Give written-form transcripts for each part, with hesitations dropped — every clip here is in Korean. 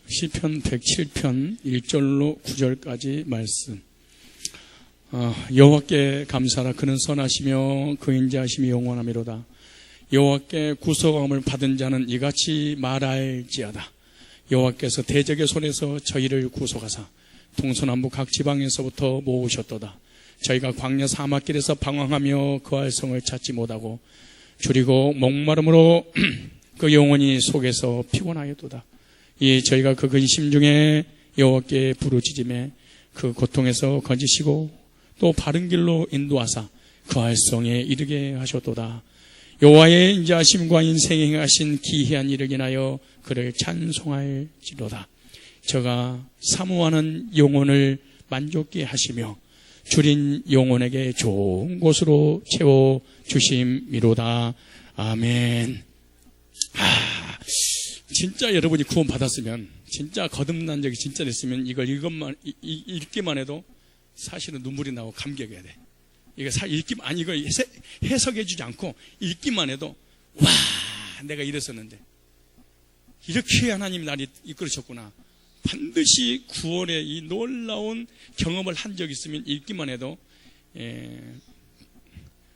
시편 107편 1절로 9절까지 말씀. 여호와께 감사하라. 그는 선하시며 그 인자하심이 영원하미로다. 여호와께 구속함을 받은 자는 이같이 말할지어다. 여호와께서 대적의 손에서 저희를 구속하사 동서남북 각 지방에서부터 모으셨도다. 저희가 광야 사막길에서 방황하며 거할 성을 찾지 못하고 줄이고 목마름으로 그 영혼이 속에서 피곤하였도다. 이 저희가 그 근심 중에 여호와께 부르짖음에 그 고통에서 건지시고 또 바른 길로 인도하사 거할 성에 이르게 하셨도다. 여호와의 인자하심과 인생에 행하신 기이한 일을 인하여 그를 찬송할지로다. 저가 사모하는 영혼을 만족케 하시며 줄인 영혼에게 좋은 곳으로 채워 주심이로다. 아멘. 진짜 여러분이 구원 받았으면, 진짜 거듭난 적이 진짜 됐으면 이걸 읽기만 해도 사실은 눈물이 나고 감격해야 돼. 이거 이거 해석해주지 않고 읽기만 해도 와, 내가 이랬었는데 이렇게 하나님이 나를 이끌으셨구나. 반드시 구원의 이 놀라운 경험을 한 적이 있으면 읽기만 해도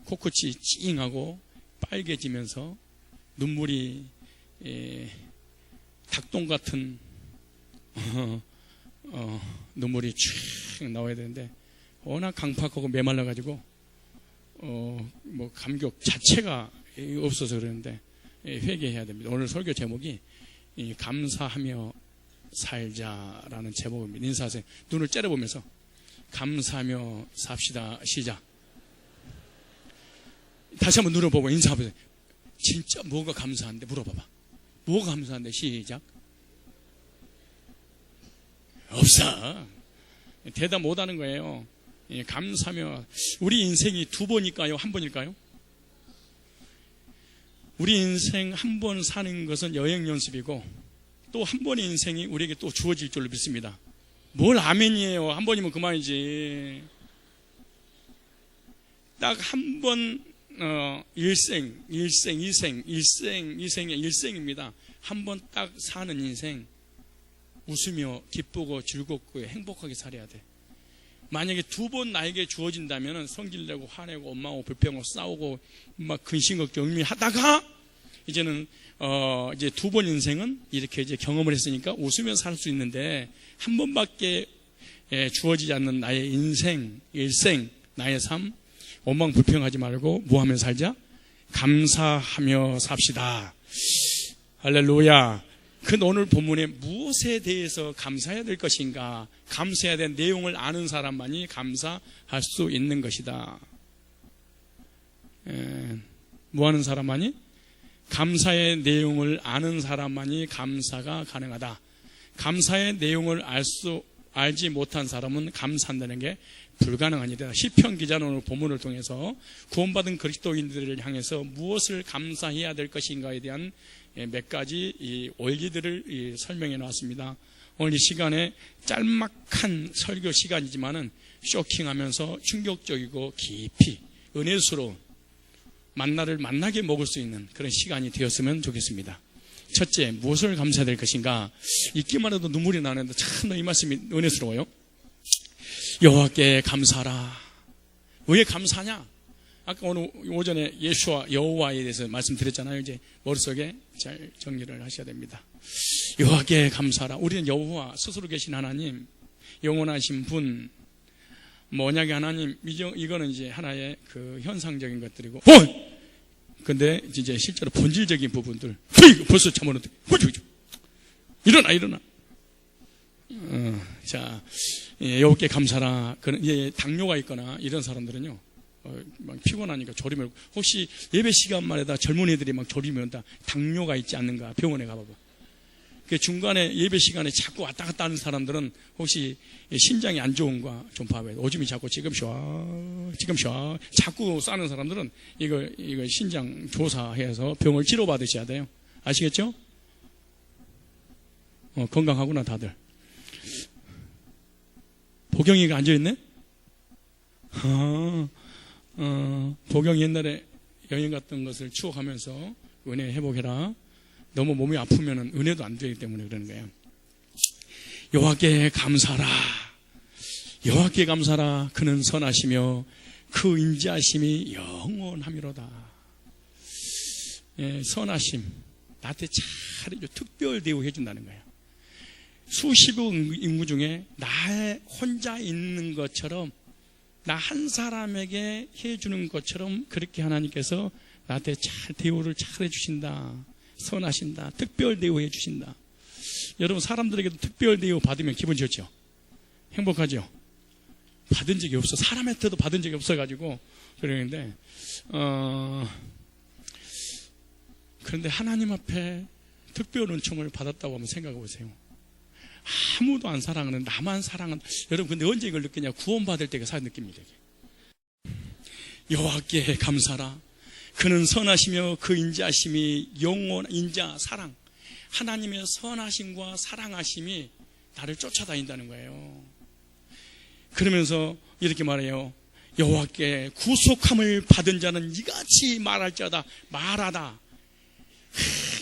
코끝이 찡하고 빨개지면서 눈물이 닭똥 같은 눈물이 쭉 나와야 되는데 워낙 강팍하고 메말라가지고 뭐 감격 자체가 없어서 그러는데 회개해야 됩니다. 오늘 설교 제목이 감사하며 살자라는 제목입니다. 인사하세요. 눈을 째려보면서 감사하며 삽시다. 시작. 다시 한번 눈을 보고 인사하세요. 진짜 뭐가 감사한데 물어봐봐. 뭐가 감사한데? 시작. 없어. 대답 못하는 거예요. 감사하며. 우리 인생이 두 번일까요? 한 번일까요? 우리 인생 한 번 사는 것은 여행 연습이고 또 한 번의 인생이 우리에게 또 주어질 줄로 믿습니다. 뭘 아멘이에요. 한 번이면 그만이지. 딱 한 번 일생입니다. 한 번 딱 사는 인생 웃으며 기쁘고 즐겁고 행복하게 살아야 돼. 만약에 두 번 나에게 주어진다면 성질내고 화내고 엄마하고 불평하고 싸우고 막 근심걱정 하다가 이제는 이제 두 번 인생은 이렇게 이제 경험을 했으니까 웃으며 살 수 있는데 한 번밖에 주어지지 않는 나의 인생, 일생, 나의 삶 원망 불평하지 말고 뭐 하며 살자? 감사하며 삽시다. 할렐루야. 그 오늘 본문에 무엇에 대해서 감사해야 될 것인가? 감사해야 될 내용을 아는 사람만이 감사할 수 있는 것이다. 뭐 하는 사람만이? 감사의 내용을 아는 사람만이 감사가 가능하다. 감사의 내용을 알지 못한 사람은 감사한다는 게 불가능합니다. 시편 기자는 오늘 본문을 통해서 구원받은 그리스도인들을 향해서 무엇을 감사해야 될 것인가에 대한 몇 가지 원리들을 설명해 놨습니다. 오늘 이 시간에 짤막한 설교 시간이지만은 쇼킹하면서 충격적이고 깊이 은혜스러운 만나를 만나게 먹을 수 있는 그런 시간이 되었으면 좋겠습니다. 첫째, 무엇을 감사해야 될 것인가? 읽기만 해도 눈물이 나는데 참 이 말씀이 은혜스러워요. 여호와께 감사하라. 왜 감사하냐? 아까 오늘 오전에 예수와 여호와에 대해서 말씀드렸잖아요. 이제 머릿속에 잘 정리를 하셔야 됩니다. 여호와께 감사하라. 우리는 여호와 스스로 계신 하나님, 영원하신 분, 언약의 하나님, 이거는 이제 하나의 그 현상적인 것들이고, 근데 이제 실제로 본질적인 부분들, 벌써 잠오는데, 일어나. 자, 여호와께 감사라. 당뇨가 있거나 이런 사람들은요, 막 피곤하니까 졸이면, 혹시 예배 시간만에다 젊은이들이 막 졸이면 다 당뇨가 있지 않는가? 병원에 가봐봐. 그 중간에 예배 시간에 자꾸 왔다 갔다 하는 사람들은 혹시 신장이 안 좋은가 좀 봐봐요. 오줌이 자꾸 지금 쉬어 자꾸 싸는 사람들은 이거 신장 조사해서 병을 치료받으셔야 돼요. 아시겠죠? 건강하구나 다들. 보경이가 앉아있네? 보경이 옛날에 여행 갔던 것을 추억하면서 은혜 회복해라. 너무 몸이 아프면 은혜도 안 되기 때문에 그러는 거예요. 여호와께 감사하라. 여호와께 감사하라. 그는 선하시며 그 인자하심이 영원하미로다. 예, 선하심, 나한테 잘 특별 대우해 준다는 거예요. 수십억 인구 중에 나 혼자 있는 것처럼, 나 한 사람에게 해주는 것처럼 그렇게 하나님께서 나한테 잘 대우를 잘 해주신다. 선하신다. 특별 대우해 주신다. 여러분, 사람들에게도 특별 대우 받으면 기분 좋죠? 행복하죠? 받은 적이 없어. 사람한테도 받은 적이 없어가지고 그러는데, 그런데 하나님 앞에 특별 은총을 받았다고 한번 생각해 보세요. 아무도 안 사랑하는 나만 사랑하는, 여러분 근데 언제 이걸 느끼냐? 구원받을 때가 사실 느낍니다. 여호와께 감사라. 그는 선하시며 그 인자하심이 인자, 사랑, 하나님의 선하심과 사랑하심이 나를 쫓아다닌다는 거예요. 그러면서 이렇게 말해요. 여호와께 구속함을 받은 자는 이같이 말할지어다. 말하다.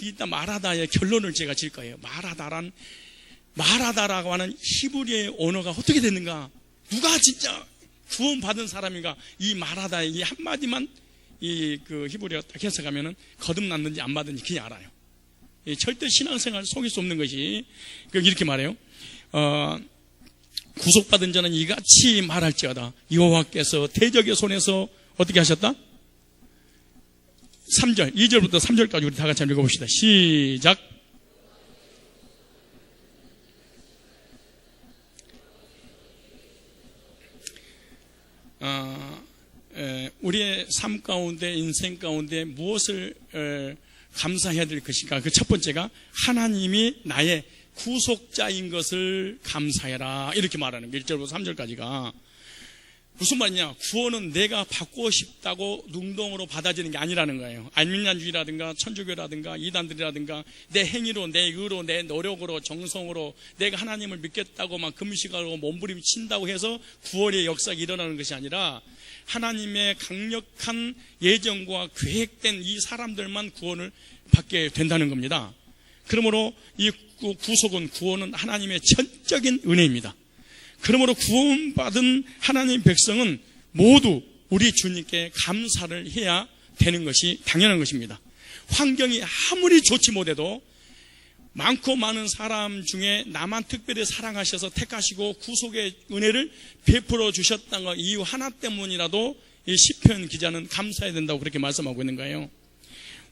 일단 말하다의 결론을 제가 질 거예요. 말하다라고 하는 히브리의 언어가 어떻게 됐는가? 누가 진짜 구원받은 사람인가? 이 말하다의 이 한마디만 그 히브리어 딱 해석하면은 거듭났는지 안 받는지 그냥 알아요. 절대 신앙생활 속일 수 없는 것이 이렇게 말해요. 구속받은 자는 이같이 말할지어다. 여호와께서 대적의 손에서 어떻게 하셨다? 3절, 2절부터 3절까지 우리 다 같이 한번 읽어봅시다. 시작. 우리의 삶 가운데, 인생 가운데 무엇을 감사해야 될 것인가? 그 첫 번째가 하나님이 나의 구속자인 것을 감사해라. 이렇게 말하는 게 1절부터 3절까지가. 무슨 말이냐? 구원은 내가 받고 싶다고 능동으로 받아지는 게 아니라는 거예요. 안민란주의라든가 천주교라든가 이단들이라든가 내 행위로, 내 의로, 내 노력으로, 정성으로 내가 하나님을 믿겠다고 막 금식하고 몸부림친다고 해서 구원의 역사가 일어나는 것이 아니라 하나님의 강력한 예정과 계획된 이 사람들만 구원을 받게 된다는 겁니다. 그러므로 이 구원은 하나님의 전적인 은혜입니다. 그러므로 구원받은 하나님 백성은 모두 우리 주님께 감사를 해야 되는 것이 당연한 것입니다. 환경이 아무리 좋지 못해도 많고 많은 사람 중에 나만 특별히 사랑하셔서 택하시고 구속의 은혜를 베풀어 주셨다는 것 이유 하나 때문이라도 이 시편 기자는 감사해야 된다고 그렇게 말씀하고 있는 거예요.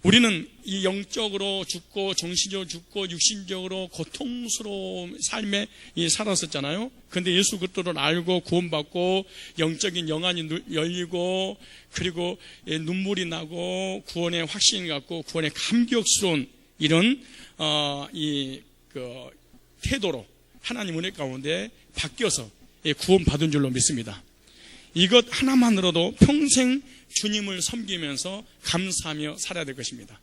우리는 이 영적으로 죽고 정신적으로 죽고 육신적으로 고통스러운 삶에 살았었잖아요. 그런데 예수 그리스도를 알고 구원받고 영적인 영안이 열리고 그리고 눈물이 나고 구원의 확신이 갖고 구원의 감격스러운 이런 태도로 하나님 은혜 가운데 바뀌어서 구원받은 줄로 믿습니다. 이것 하나만으로도 평생 주님을 섬기면서 감사하며 살아야 될 것입니다.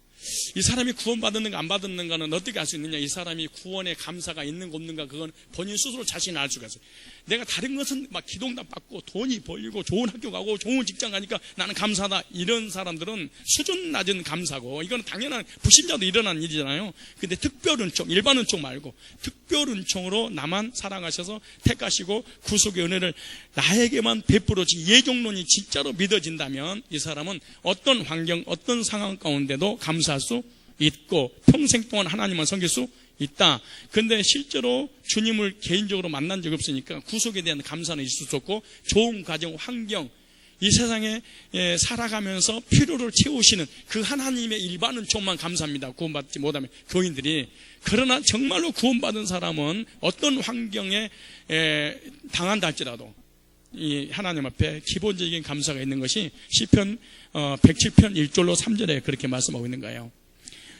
이 사람이 구원받았는가 안 받았는가는 어떻게 알 수 있느냐? 이 사람이 구원의 감사가 있는가 없는가 그건 본인 스스로 자신이 알 수가 있어요. 내가 다른 것은 막 기동답 받고 돈이 벌리고 좋은 학교 가고 좋은 직장 가니까 나는 감사하다. 이런 사람들은 수준 낮은 감사고 이건 당연한 불신자도 일어나는 일이잖아요. 근데 특별 은총, 일반 은총 말고 특별 은총으로 나만 사랑하셔서 택하시고 구속의 은혜를 나에게만 베풀어 주신 예정론이 진짜로 믿어진다면 이 사람은 어떤 환경, 어떤 상황 가운데도 감사할 수 있고 평생 동안 하나님만 섬길 수 있다. 그런데 실제로 주님을 개인적으로 만난 적이 없으니까 구속에 대한 감사는 있을 수 없고 좋은 가정, 환경, 이 세상에 살아가면서 필요를 채우시는 그 하나님의 일반 은총만 감사합니다. 구원받지 못하면 교인들이. 그러나 정말로 구원받은 사람은 어떤 환경에 당한다 할지라도 이 하나님 앞에 기본적인 감사가 있는 것이 시편 107편 1절로 3절에 그렇게 말씀하고 있는 거예요.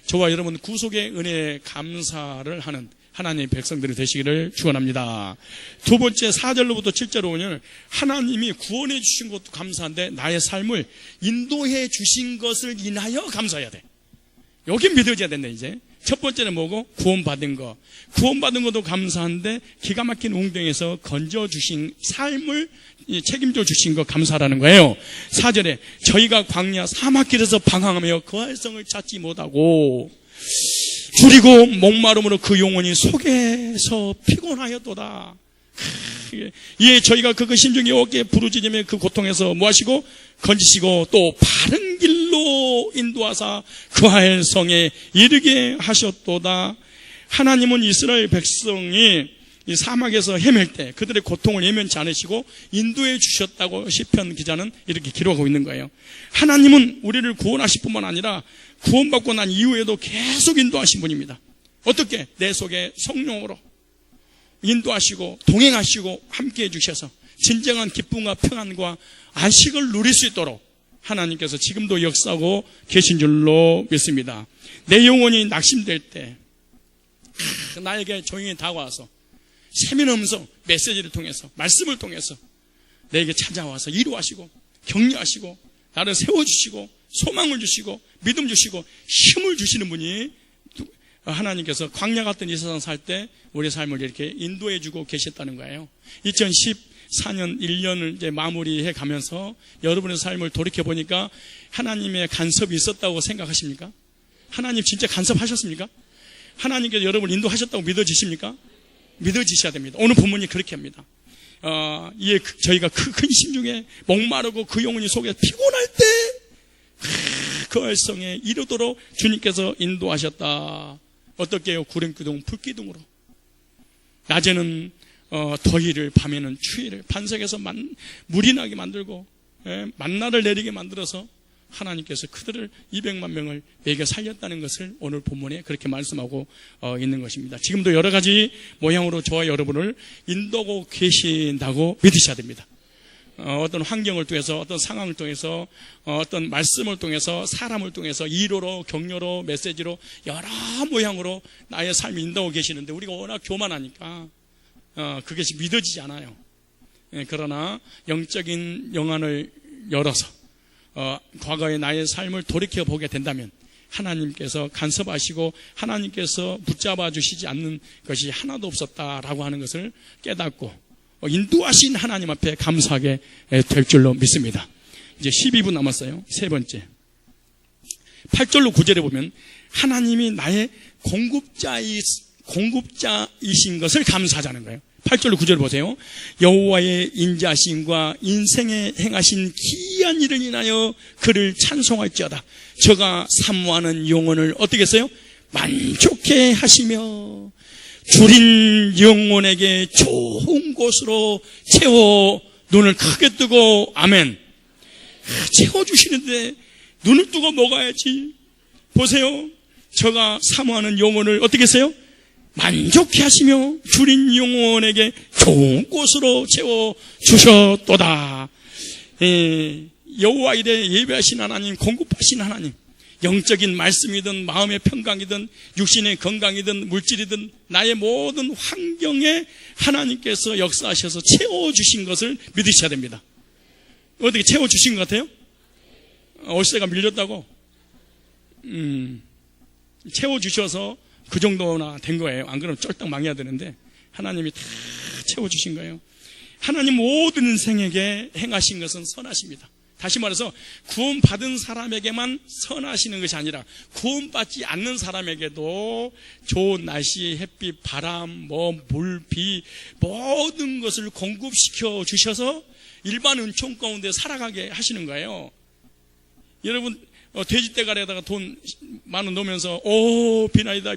저와 여러분 구속의 은혜에 감사를 하는 하나님의 백성들이 되시기를 축원합니다. 두 번째 4절로부터 7절 오면 하나님이 구원해 주신 것도 감사한데 나의 삶을 인도해 주신 것을 인하여 감사해야 돼. 여기 믿어져야 된다. 이제 첫 번째는 뭐고? 구원받은 거. 구원받은 것도 감사한데 기가 막힌 웅덩이에서 건져주신 삶을 책임져 주신 거 감사라는 거예요. 4절에 저희가 광야 사막길에서 방황하며 거할 성을 찾지 못하고 줄이고 목마름으로 그 영혼이 속에서 피곤하였도다. 예, 저희가 그 심중이 어깨 부르짖음의 그 고통에서 뭐하시고 건지시고 또 바른 길로 인도하사 그할 성에 이르게 하셨도다. 하나님은 이스라엘 백성이 이 사막에서 헤맬 때 그들의 고통을 예면치 않으시고 인도해 주셨다고 시편 기자는 이렇게 기록하고 있는 거예요. 하나님은 우리를 구원하실 뿐만 아니라 구원받고 난 이후에도 계속 인도하신 분입니다. 어떻게? 내 속에 성령으로 인도하시고 동행하시고 함께해 주셔서 진정한 기쁨과 평안과 안식을 누릴 수 있도록 하나님께서 지금도 역사하고 계신 줄로 믿습니다. 내 영혼이 낙심될 때 나에게 조용히 다가와서 세미한 음성, 메시지를 통해서 말씀을 통해서 내게 찾아와서 위로하시고 격려하시고 나를 세워주시고 소망을 주시고 믿음 주시고 힘을 주시는 분이 하나님께서 광야 같은 이 세상 살 때 우리의 삶을 이렇게 인도해 주고 계셨다는 거예요. 2014년 1년을 이제 마무리해 가면서 여러분의 삶을 돌이켜 보니까 하나님의 간섭이 있었다고 생각하십니까? 하나님 진짜 간섭하셨습니까? 하나님께서 여러분을 인도하셨다고 믿어지십니까? 믿어지셔야 됩니다. 오늘 본문이 그렇게 합니다. 저희가 큰 심중에 목마르고 그 영혼이 속에 피곤할 때 그 얼성에 이르도록 주님께서 인도하셨다. 어떻게 해요? 구름기둥, 불기둥으로. 낮에는 더위를, 밤에는 추위를, 반석에서 물이 나게 만들고 만나를 내리게 만들어서 하나님께서 그들을 200만 명을 먹여 살렸다는 것을 오늘 본문에 그렇게 말씀하고 있는 것입니다. 지금도 여러 가지 모양으로 저와 여러분을 인도하고 계신다고 믿으셔야 됩니다. 어떤 환경을 통해서, 어떤 상황을 통해서, 어떤 말씀을 통해서, 사람을 통해서, 위로로, 격려로, 메시지로 여러 모양으로 나의 삶을 인도하고 계시는데 우리가 워낙 교만하니까 그것이 믿어지지 않아요. 그러나 영적인 영안을 열어서 과거의 나의 삶을 돌이켜보게 된다면 하나님께서 간섭하시고 하나님께서 붙잡아 주시지 않는 것이 하나도 없었다라고 하는 것을 깨닫고 인도하신 하나님 앞에 감사하게 될 줄로 믿습니다. 이제 12분 남았어요. 세 번째. 8절로 9절에 보면 하나님이 나의 공급자이신 것을 감사하자는 거예요. 8절로 9절 보세요. 여호와의 인자하심과 인생에 행하신 기이한 일을 인하여 그를 찬송할지어다. 저가 사모하는 영혼을 어떻게 했어요? 만족해 하시며 줄인 영혼에게 좋은 곳으로 채워 눈을 크게 뜨고 아멘. 채워주시는데 눈을 뜨고 먹어야지. 보세요. 저가 사모하는 영혼을 어떻게 했어요? 만족해 하시며 줄인 영혼에게 좋은 곳으로 채워주셨도다. 여호와 이래 예배하신 하나님, 공급하신 하나님, 영적인 말씀이든 마음의 평강이든 육신의 건강이든 물질이든 나의 모든 환경에 하나님께서 역사하셔서 채워주신 것을 믿으셔야 됩니다. 어떻게 채워주신 것 같아요? 월세가 밀렸다고? 채워주셔서 그 정도나 된 거예요. 안 그러면 쫄딱 망해야 되는데 하나님이 다 채워주신 거예요. 하나님 모든 인생에게 행하신 것은 선하십니다. 다시 말해서 구원받은 사람에게만 선하시는 것이 아니라 구원받지 않는 사람에게도 좋은 날씨, 햇빛, 바람, 물, 비 모든 것을 공급시켜 주셔서 일반 은총 가운데 살아가게 하시는 거예요. 여러분 돼지떼갈에다가 돈 10,000원 넣으면서 비나이다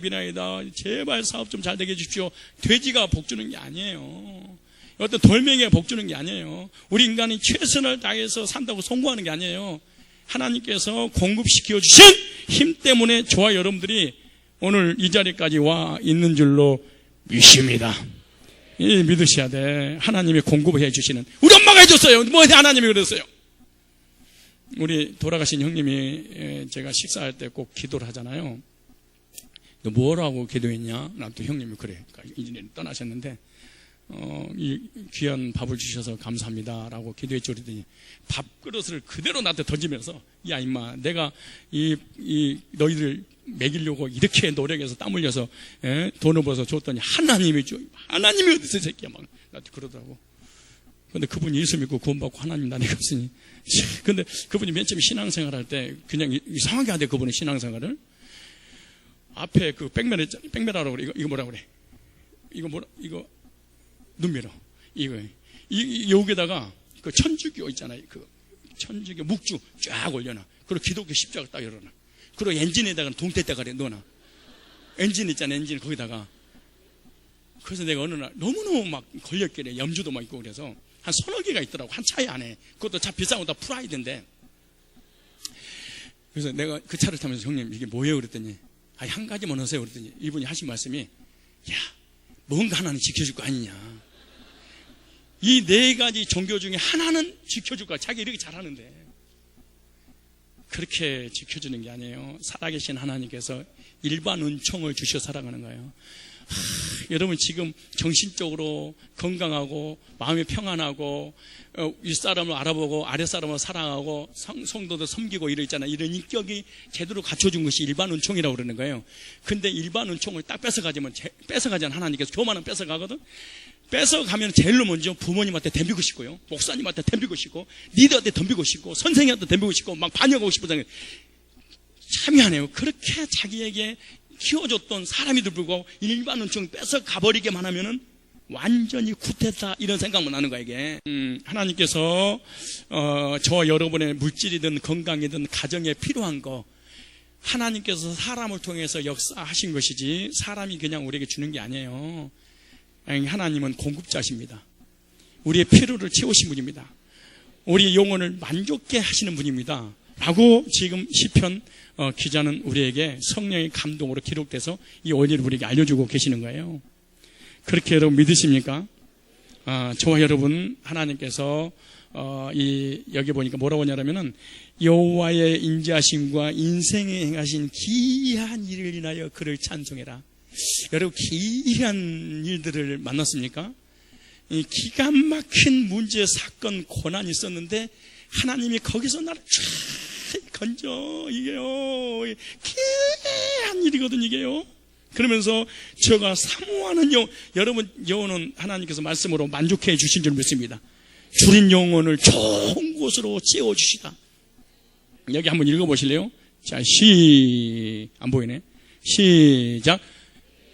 제발 사업 좀 잘 되게 해주십시오. 돼지가 복주는 게 아니에요. 어떤 돌멩이가 복주는 게 아니에요. 우리 인간이 최선을 다해서 산다고 성공하는 게 아니에요. 하나님께서 공급시켜 주신 힘 때문에 저와 여러분들이 오늘 이 자리까지 와 있는 줄로 믿습니다. 믿으셔야 돼. 하나님이 공급을 해주시는. 우리 엄마가 해줬어요. 뭐 하나님이 그랬어요. 우리 돌아가신 형님이 제가 식사할 때 꼭 기도를 하잖아요. 너 뭐라고 기도했냐? 난 또 형님이 그래. 그러니까 이제 떠나셨는데 이 귀한 밥을 주셔서 감사합니다라고 기도했죠. 그랬더니 밥그릇을 그대로 나한테 던지면서 야 임마 내가 이 너희들 먹이려고 이렇게 노력해서 땀 흘려서 돈을 벌어서 줬더니 하나님이 줘. 하나님이 어디서 새끼야 막 나한테 그러더라고. 근데 그분이 예수 믿고 구원받고 하나님 나에게 없으니. 근데 그분이 맨 처음에 신앙생활 할 때 그냥 이상하게 하대 그분의 신앙생활을. 앞에 그 백미러 있잖아. 백미러라고 그래. 이거 뭐라 그래? 이거 눈미러. 여기다가 그 천주교 있잖아요. 그 천주교 묵주 쫙 올려놔. 그리고 기독교 십자가 딱 열어놔. 그리고 엔진에다가 동태대가리 넣어놔. 엔진 있잖아. 엔진 거기다가. 그래서 내가 어느 날 너무너무 막 걸렸길래 염주도 막 있고 그래서 한 서너 개가 있더라고. 한 차에 안에. 그것도 차 비싼 거 다 프라이드인데. 그래서 내가 그 차를 타면서 형님 이게 뭐예요? 그랬더니 한 가지만 하세요. 그랬더니 이분이 하신 말씀이 야 뭔가 하나는 지켜줄 거 아니냐. 이 네 가지 종교 중에 하나는 지켜줄 거야. 자기 이렇게 잘하는데. 그렇게 지켜주는 게 아니에요. 살아계신 하나님께서 일반 은총을 주셔 살아가는 거예요. 여러분 지금 정신적으로 건강하고 마음이 평안하고 윗사람을 알아보고 아랫사람을 사랑하고 성도들 섬기고 이러 있잖아요. 이런 인격이 제대로 갖춰준 것이 일반 은총이라고 그러는 거예요. 근데 일반 은총을 딱 뺏어가지면 하나님께서 교만은 뺏어가거든. 뺏어가면 제일로 먼저 부모님한테 덤비고 싶고요, 목사님한테 덤비고 싶고, 리더한테 덤비고 싶고, 선생님한테 덤비고 싶고, 막 반역하고 싶어서 참 미안해요. 그렇게 자기에게 키워줬던 사람이들 불구하고 일반 은총 뺏어가버리게만 하면은 완전히 굿했다 이런 생각만 나는 거야 이게. 하나님께서 저와 여러분의 물질이든 건강이든 가정에 필요한 거 하나님께서 사람을 통해서 역사하신 것이지 사람이 그냥 우리에게 주는 게 아니에요. 하나님은 공급자십니다. 우리의 필요를 채우신 분입니다. 우리의 영혼을 만족케 하시는 분입니다. 라고 지금 시편 기자는 우리에게 성령의 감동으로 기록돼서 이 원리를 우리에게 알려주고 계시는 거예요. 그렇게 여러분 믿으십니까? 저와 여러분 하나님께서 여기 보니까 뭐라고 하냐면은 여호와의 인자하심과 인생에 행하신 기이한 일을 인하여 그를 찬송해라. 여러분 기이한 일들을 만났습니까? 이 기가 막힌 문제, 사건, 고난이 있었는데 하나님이 거기서 나를 쫙 건져. 이게요 기이한 일이거든 이게요. 그러면서 제가 사모하는 여러분 영혼은 하나님께서 말씀으로 만족해 주신 줄 믿습니다. 줄인 영혼을 좋은 곳으로 채워주시다. 여기 한번 읽어보실래요? 자, 안 보이네. 시작.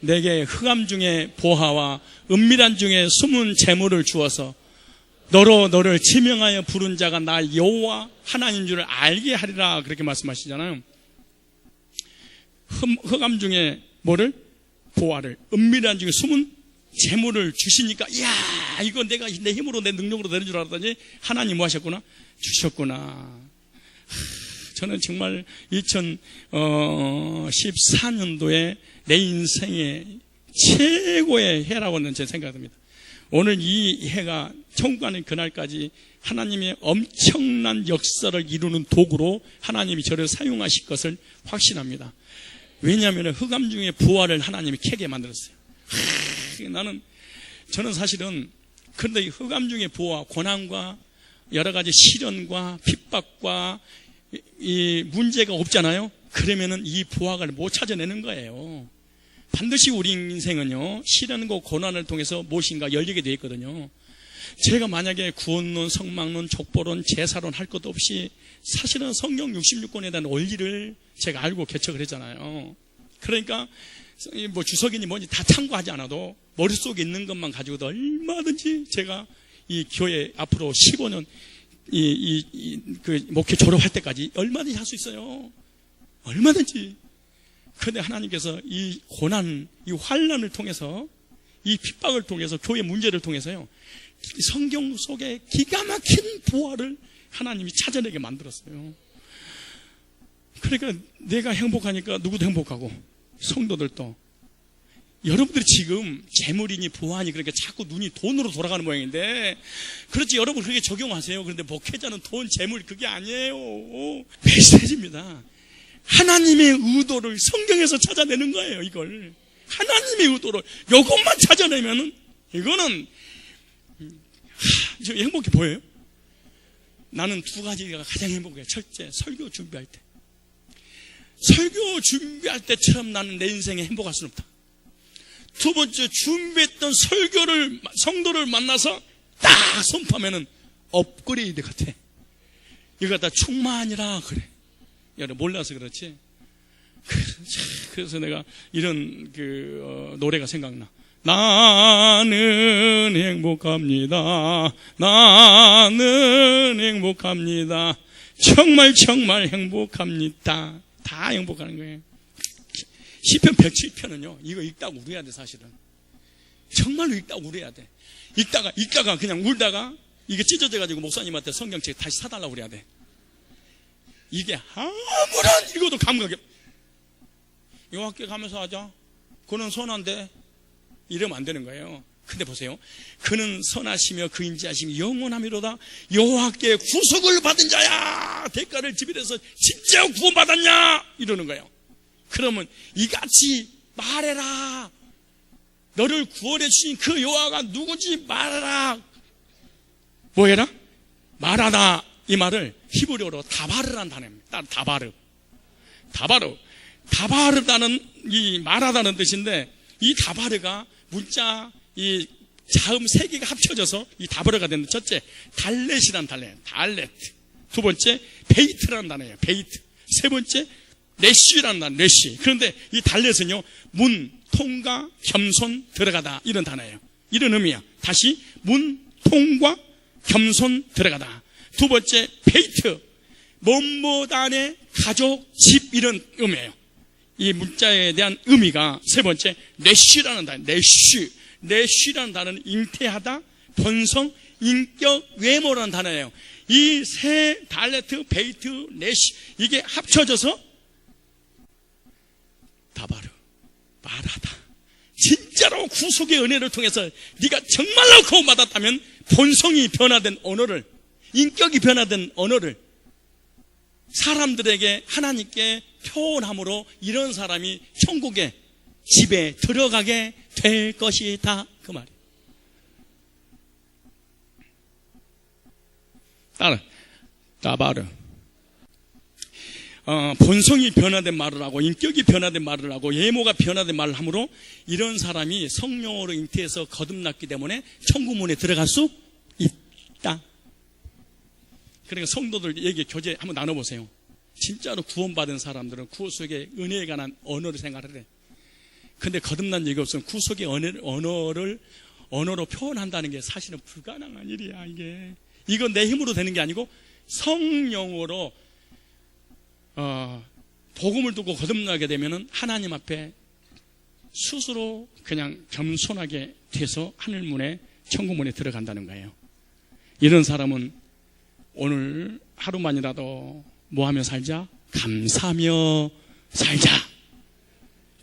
내게 흑암 중에 보화와 은밀한 중에 숨은 재물을 주어서 너를 지명하여 부른 자가 나 여호와 하나님인 줄을 알게 하리라. 그렇게 말씀하시잖아요. 흑암 중에 뭐를? 보화를, 은밀한 중에 숨은 재물을 주시니까 이야 이거 내가 내 힘으로 내 능력으로 되는 줄 알았더니 하나님 뭐 하셨구나? 주셨구나. 저는 정말 2014년도에 내 인생의 최고의 해라고는 제 생각합니다. 오늘 이 해가 천국 가는 그날까지 하나님의 엄청난 역사를 이루는 도구로 하나님이 저를 사용하실 것을 확신합니다. 왜냐하면 흑암 중에 부활을 하나님이 캐게 만들었어요. 저는 사실은 그런데 흑암 중에 부활, 고난과 여러 가지 시련과 핍박과 이 문제가 없잖아요. 그러면은 이 부활을 못 찾아내는 거예요. 반드시 우리 인생은요 시련과 고난을 통해서 무엇인가 열리게 되어 있거든요. 제가 만약에 구원론, 성막론, 족보론, 제사론 할 것도 없이 사실은 성경 66권에 대한 원리를 제가 알고 개척을 했잖아요. 그러니까 뭐 주석이니 뭐니 다 참고하지 않아도 머릿속에 있는 것만 가지고도 얼마든지 제가 이 교회 앞으로 15년 그 목회 졸업할 때까지 얼마든지 할 수 있어요. 얼마든지. 그런데 하나님께서 이 고난, 이 환난을 통해서, 이 핍박을 통해서, 교회 문제를 통해서요 성경 속에 기가 막힌 부활을 하나님이 찾아내게 만들었어요. 그러니까 내가 행복하니까 누구도 행복하고 성도들도. 여러분들이 지금 재물이니 부하니 그러니까 자꾸 눈이 돈으로 돌아가는 모양인데, 그렇지 여러분 그렇게 적용하세요. 그런데 목회자는 돈, 재물 그게 아니에요. 메시지입니다. 하나님의 의도를 성경에서 찾아내는 거예요. 이걸 하나님의 의도를 이것만 찾아내면은 이거는 저 행복해 보여요? 나는 두 가지가 가장 행복해. 첫째, 설교 준비할 때. 설교 준비할 때처럼 나는 내 인생에 행복할 수는 없다. 두 번째, 준비했던 설교를 성도를 만나서 딱 선포하면은 업그레이드 같아. 이거 다 충만이라 그래. 여러분 몰라서 그렇지. 그래서 내가 이런 노래가 생각나. 나는 행복합니다. 나는 행복합니다. 정말 정말 행복합니다. 다 행복하는 거예요. 시편 107편은요, 이거 읽다가 울어야 돼, 사실은. 정말로 읽다가 울어야 돼. 읽다가 그냥 울다가 이게 찢어져가지고 목사님한테 성경책 다시 사달라고 그래야 돼. 이게 아무런 읽어도 감각이, 여호와께 가면서 하자. 그는 선한데 이러면 안 되는 거예요. 근데 보세요. 그는 선하시며 그 인자하심이 영원하미로다. 여호와께 구속을 받은 자야. 대가를 지불해서 진짜 구원받았냐? 이러는 거예요. 그러면 이같이 말해라. 너를 구원해 주신 그 여호와가 누구지? 말해라. 뭐 해라? 말하다. 이 말을 히브리어로 다바르라는 단어입니다. 다바르다는 이 말하다는 뜻인데, 이 다바르가 문자 이 자음 세 개가 합쳐져서 이 다바르가 되는, 첫째 달렛이라는 단어예요. 달렛. 두 번째 베이트라는 단어예요. 베이트. 세 번째 레쉬라는 단어. 레쉬. 그런데 이 달렛은요, 문, 통과, 겸손, 들어가다, 이런 단어예요. 이런 의미야. 다시 문, 통과, 겸손, 들어가다. 두 번째 베이트, 뭐뭐 안에 가족, 집, 이런 의미예요. 이 문자에 대한 의미가. 세 번째 레쉬라는 단어. 레쉬라는 단어는 잉태하다, 번성, 인격, 외모라는 단어예요. 이 세 달레트, 베이트, 레쉬, 이게 합쳐져서 다바르, 말하다. 진짜로 구속의 은혜를 통해서 네가 정말로 구원받았다면 본성이 변화된 언어를, 인격이 변화된 언어를 사람들에게 하나님께 표현함으로 이런 사람이 천국의 집에 들어가게 될 것이다, 그 말이에요. 따라 다바르. 본성이 변화된 말을 하고, 인격이 변화된 말을 하고, 예모가 변화된 말을 함으로 이런 사람이 성령으로 잉태해서 거듭났기 때문에 천국문에 들어갈 수 있다. 그러니까 성도들 얘기 교제 한번 나눠보세요. 진짜로 구원받은 사람들은 구속의 은혜에 관한 언어를 생각을 해. 근데 거듭난 적이 없으면 구속의 언어로 표현한다는 게 사실은 불가능한 일이야. 이건 내 힘으로 되는 게 아니고 성령으로 복음을 듣고 거듭나게 되면은 하나님 앞에 스스로 그냥 겸손하게 돼서 하늘문에 천국문에 들어간다는 거예요. 이런 사람은 오늘 하루만이라도 뭐 하며 살자? 감사하며 살자.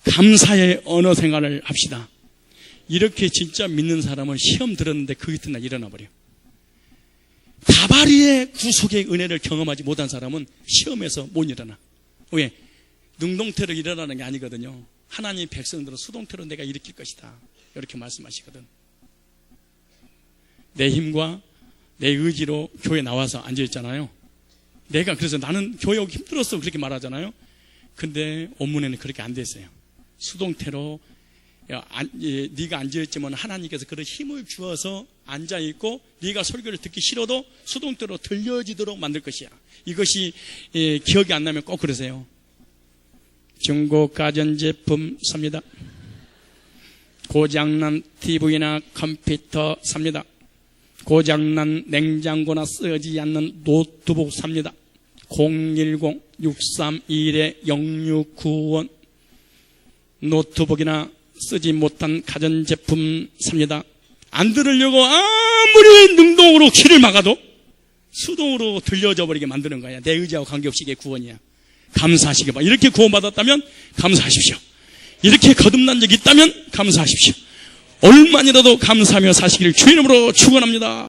감사의 언어 생활을 합시다. 이렇게 진짜 믿는 사람은 시험 들었는데 그 이튿날 일어나 버려. 다바리의 구속의 은혜를 경험하지 못한 사람은 시험에서 못 일어나. 왜? 능동태로 일어나는 게 아니거든요. 하나님 백성들은 수동태로 내가 일으킬 것이다, 이렇게 말씀하시거든. 내 힘과 내 의지로 교회 나와서 앉아있잖아요. 그래서 나는 교회 오기 힘들었어, 그렇게 말하잖아요. 근데 원문에는 그렇게 안 돼 있어요. 수동태로 네가 앉아있지만 하나님께서 그런 힘을 주어서 앉아있고, 네가 설교를 듣기 싫어도 수동태로 들려지도록 만들 것이야. 이것이 기억이 안 나면 꼭 그러세요. 중고 가전제품 삽니다. 고장난 TV나 컴퓨터 삽니다. 고장난 냉장고나 쓰지 않는 노트북 삽니다. 010-631-0695 노트북이나 쓰지 못한 가전제품 삽니다. 안 들으려고 아무리 능동으로 귀를 막아도 수동으로 들려져 버리게 만드는 거야. 내 의지하고 관계없이 이게 구원이야. 감사하시기 바랍니다. 이렇게 구원받았다면 감사하십시오. 이렇게 거듭난 적이 있다면 감사하십시오. 얼마나도 감사하며 사시기를 주의 이름으로 축원합니다.